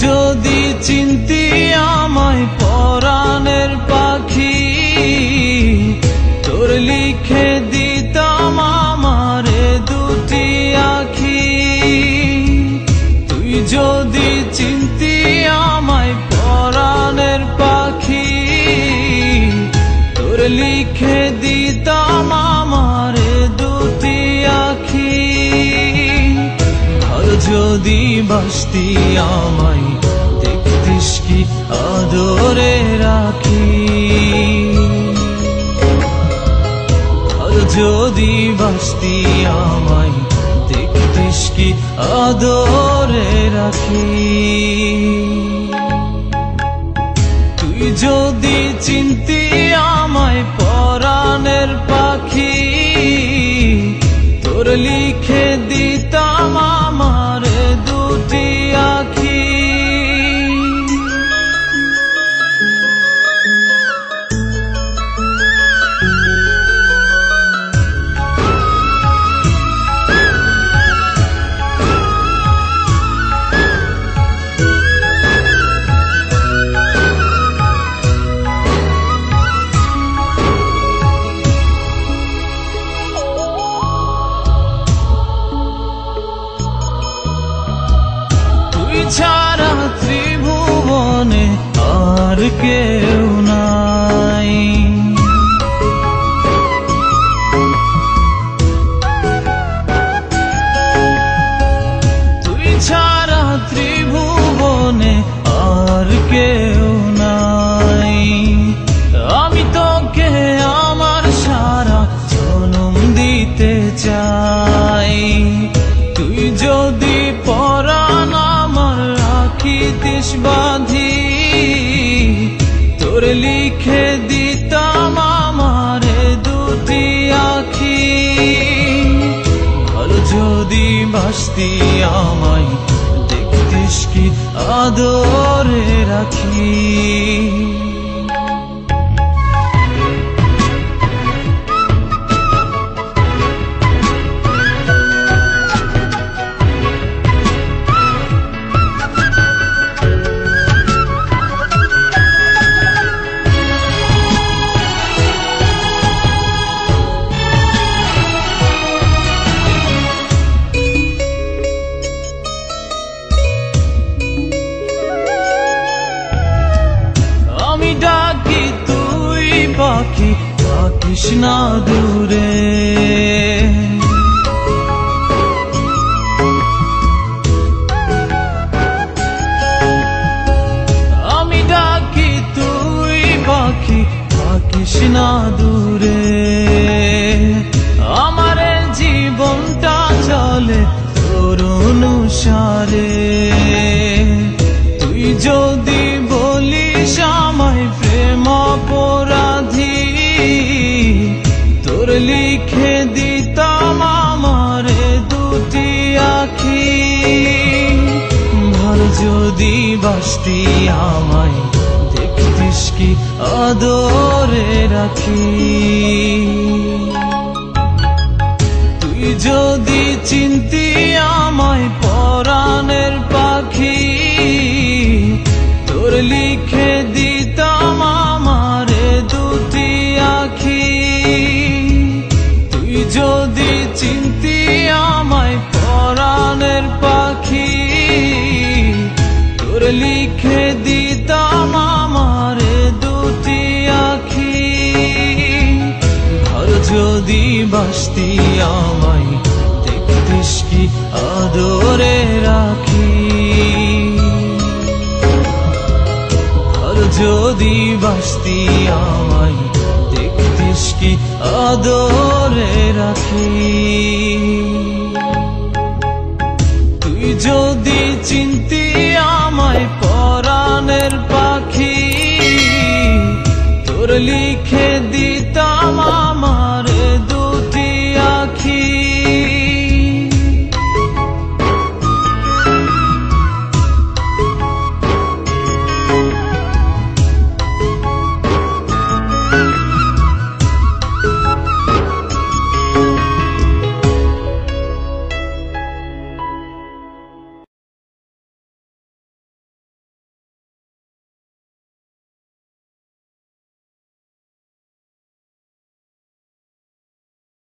যদি চিনতি আমায় পরাণের পাখি, তোর লিখে দিতাম আমারে দুটি আখি। তুই যদি চিনতি আমায় পরাণের পাখি, তোর লিখে দিতাম আমারে দুটি আখি। ভালো যদি বাসতি আমায়, দেখতিস কি আদরে রাখি। ভালো যদি বাসতি আমায়, দেখতিস কি আদরে রাখি। তুই যদি চিনতি আমায় পরাণের পাখি, তোর লিখে দিতাম আমার দুটি আখি। ছাড়া ত্রিভুবনে আর কেউ নাই। তুই ছাড়া ত্রিভুবনে আর কেউ নাই। আমি তোকে আমার সারা জনম দিতে চাই। তুই যদি পরাণ রাখিতিস বাঁধি, তোর লিখে দিতাম আমারে দুটি আখি। ভালো যদি বাসতি আমায়, দেখতিস কি আদরে রাখি। ডাকি তুই পাখি, থাকিস না দূরে। আমি ডাকি তুই পাখি, থাকিস না দূরে। আমার জীবনটা চলে তোর অনুসারে। তুই যদি বলিস আমায় প্রেম অপরাধী, তোর লিখে দিতাম আমারে দুটি আখি। ভালো যদি বাসতি আমায়, দেখতিস কি আদরে রাখি। তুই যদি চিনতি আমায় পরাণের পাখি, তোর লিখে দিতাম আমারে দুটি আখি। তুই যদি চিনতি আমায় পরাণের পাখি, তোর লিখে দিতাম আমারে দুটি আখি। ভালো যদি বাসতি আমায়, দেখতিস কি আদরে রাখি। যদি বাসতি আমায়, দেখতিস কি আদরে রাখি। তুই যদি চিনতি আমায় পরাণের পাখি, তোর লিখে দি